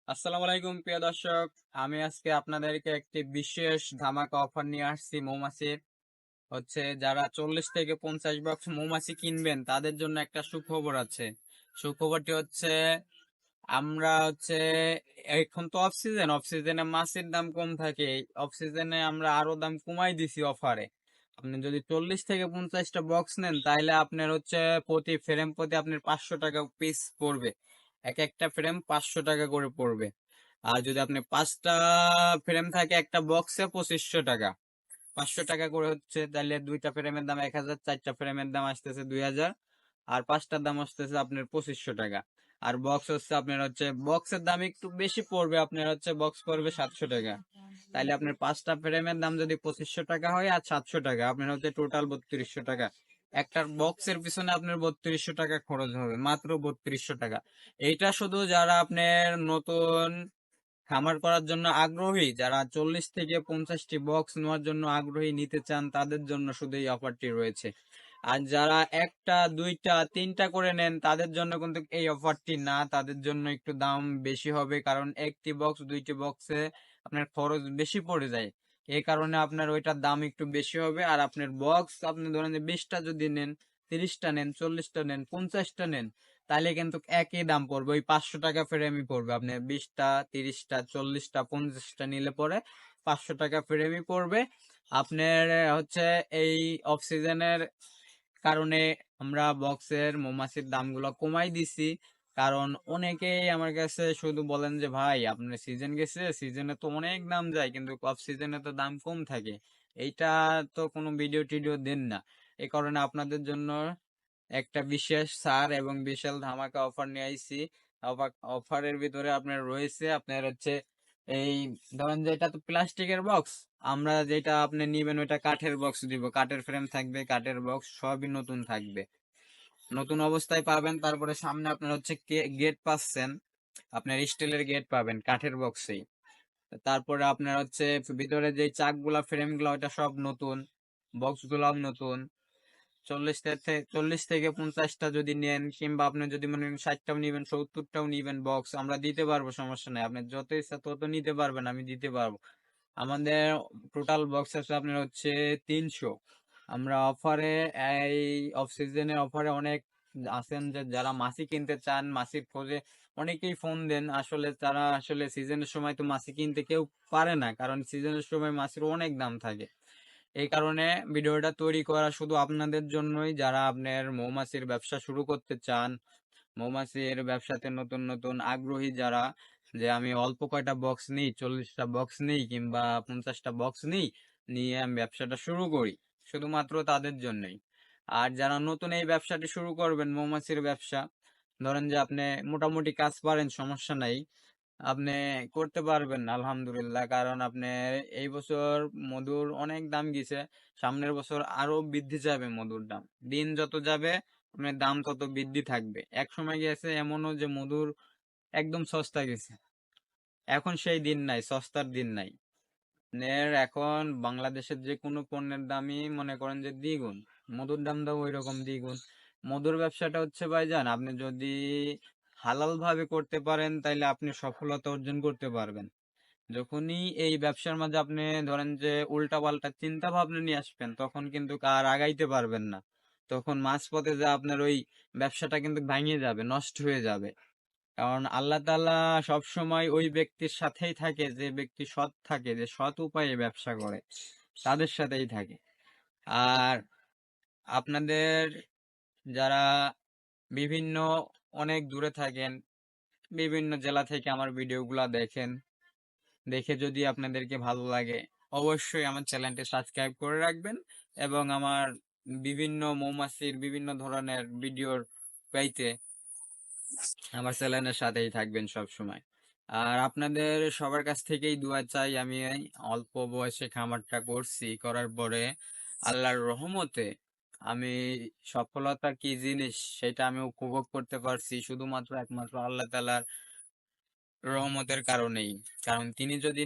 আসসালামু আলাইকুম প্রিয় দর্শক। আমি আজকে আপনাদেরকে একটি বিশেষ ধামাকা অফার নিয়ে আসছি মৌমাছির। যারা 40 থেকে 50 বক্স মৌমাছি কিনবেন তাদের জন্য একটা সুখবর আছে। সুখবরটি আমরা এখন তো অফ সিজনে মাছের দাম কম থাকে। অফ সিজনে আমরা আরো দাম কমাই দিছি অফারে। আপনি যদি 40 থেকে 50টা বক্স নেন তাহলে আপনার প্রতি ফ্রেম প্রতি আপনার 500 টাকা পিস পড়বে। এক একটা ফ্রেম 500 টাকা করে পড়বে। আর যদি আপনি 5টা ফ্রেম থাকে একটা বক্সে 2500 টাকা, 500 টাকা করে তাহলে দুইটা ফ্রেমের দাম 1000, চারটা ফ্রেমের দাম আসতেছে 2000, আর পাঁচটার দাম আসতেছে আপনার 2500 টাকা। আর বক্স বক্সের দাম একটু বেশি পড়বে, বক্স পড়বে 700 টাকা। তাইলে আপনার 5টা ফ্রেমের দাম যদি 2500 টাকা হয় আর 700 টাকা, আপনার টোটাল 3200 টাকা। একটা বক্সের পিছনে আপনার 3200 টাকা খরচ হবে, মাত্র 3200 টাকা। এইটা শুধু যারা আপনার নতুন খামার করার জন্য আগ্রহী, যারা 40 থেকে 50টি বক্স নেওয়ার জন্য আগ্রহী, নিতে চান, তাদের জন্য শুধু এই অফারটি রয়েছে। আর যারা একটা দুইটা তিনটা করে নেন তাদের জন্য কিন্তু এই অফারটি না, তাদের জন্য একটু দাম বেশি হবে, কারণ একটি বক্স দুইটি বক্সে আপনার খরচ বেশি পড়ে যায়। এই কারণে আপনার ওইটার দাম একটু বেশি হবে। আর আপনার বক্স আপনি ধরেন যে 20টা যদি নেন, 30টা নেন, 40টা নেন, 50টা নেন, তাহলে কিন্তু একই দাম পড়বে, ওই 500 টাকা ফ্রেমই পড়বে। আপনি 20টা, 30টা, 40টা, 50টা নিলে পরে 500 টাকা ফ্রেমই পড়বে। আপনার এই অফ সিজনের কারণে আমরা বক্সের মৌমাছির দামগুলো কমাই দিছি। কারণ অনেকেই আমার কাছে শুধু বলেন যে ভাই আপনার সিজন গেছে, সিজনে তো অনেক দাম যায় কিন্তু অফ সিজনে তো দাম কম থাকে। এইটা তো কোনো ভিডিও টিডিও দেন না। এই কারণে আপনাদের জন্য একটা বিশেষ ছাড় এবং বিশাল ধামাকা অফার নিয়ে আইছি। অফারের ভিতরে আপনার রয়েছে আপনার এই ধরেন যে এটা তো প্লাস্টিকের বক্স, আমরা যেটা আপনি নিবেন ওইটা কাঠের বক্স দিব, কাঠের ফ্রেম থাকবে, কাঠের বক্স সবই নতুন থাকবে, নতুন অবস্থায় পাবেন। তারপরে সামনে আপনার গেট পাচ্ছেন, আপনার স্টিলের গেট পাবেন কাঠের বক্সেই। তারপরে আপনার ভিতরে যে চাক গুলা ফ্রেম গুলা ওটা সব নতুন, বক্স গুলাও নতুন। 40 থেকে 50টা যদি নেন, কিংবা আপনি যদি মনে করেন 60টাও নিবেন, 70টাও নিবেন, বক্স আমরা দিতে পারবো, সমস্যা নাই। আপনি যত ইচ্ছা তত নিতে পারবেন, আমি দিতে পারবো। আমাদের টোটাল বক্স আছে আপনার 300। আমরা অফারে, এই অফ সিজনের অফারে অনেক আছেন যে যারা মাছি কিনতে চান, মাছির খোঁজে অনেকেই ফোন দেন। আসলে তারা সিজনের সময় তো মাছি কিনতে কেউ পারে না, কারণ সিজনের সময় মাছের অনেক দাম থাকে। এই কারণে ভিডিওটা তৈরি করা শুধু আপনাদের জন্যই, যারা আপনার মৌমাছির ব্যবসা শুরু করতে চান, মৌমাছির ব্যবসাতে নতুন নতুন আগ্রহী যারা, যে আমি অল্প কয়টা বক্স নিই, 40টা বক্স নিই কিংবা 50টা বক্স নিই, নিয়ে আমি ব্যবসাটা শুরু করি, শুধুমাত্র তাদের জন্যই। আর যারা নতুন এই ব্যবসাটি শুরু করবেন, মৌমাছির ব্যবসা, ধরেন যে আপনি মোটামুটি কাজ পারেন, সমস্যা নাই, আপনি করতে পারবেন আলহামদুলিল্লাহ। কারণ আপনি এই বছর মধুর অনেক দাম গেছে, সামনের বছর আরো বৃদ্ধি যাবে মধুর দাম। দিন যত যাবে আপনার দাম তত বৃদ্ধি থাকবে। এক সময় গেছে এমনও যে মধুর একদম সস্তা গেছে, এখন সেই দিন নাই, সস্তার দিন নাই। এখন বাংলাদেশের যে কোনো পণ্যের দামই মনে করেন যে দ্বিগুণ, মধুর দামটাও ওই রকম দ্বিগুণ। মধুর ব্যবসাটা ভাইজান, আপনি যদি হালাল ভাবে করতে পারেন তাইলে আপনি সফলতা অর্জন করতে পারবেন। যখনই এই ব্যবসার মাঝে আপনি ধরেন যে উল্টা পাল্টা চিন্তা ভাবনা নিয়ে আসবেন, তখন কিন্তু আর আগাইতে পারবেন না। তখন মাঝপথে যে আপনার ওই ব্যবসাটা কিন্তু ভেঙে যাবে, নষ্ট হয়ে যাবে। কারণ আল্লাহ তাআলা সব সময় ওই ব্যক্তির সাথেই থাকে যে ব্যক্তি সৎ থাকে, যে সৎ উপায়ে ব্যবসা করে, তাদের সাথেই থাকে। আর আপনাদের যারা বিভিন্ন অনেক দূরে থাকেন, বিভিন্ন জেলা থেকে আমার ভিডিওগুলা দেখেন, দেখে যদি আপনাদেরকে ভালো লাগে, অবশ্যই আমার চ্যানেলটি সাবস্ক্রাইব করে রাখবেন এবং আমার বিভিন্ন মৌমাছির বিভিন্ন ধরনের ভিডিওর পাইতে আমার চ্যানেলের সাথেই থাকবেন সব সময়। আর আপনাদের সবার কাছ থেকেই দোয়া চাই। আমি এই অল্প বয়সে খামারটা করছি, করার পরে আল্লাহর রহমতে আমি সফলতা কি জিনিস সেটা আমি উপভোগ করতে পারছি শুধুমাত্র একমাত্র আল্লাহ তাআলার রহমতের কারণেই। কারণ তিনি যদি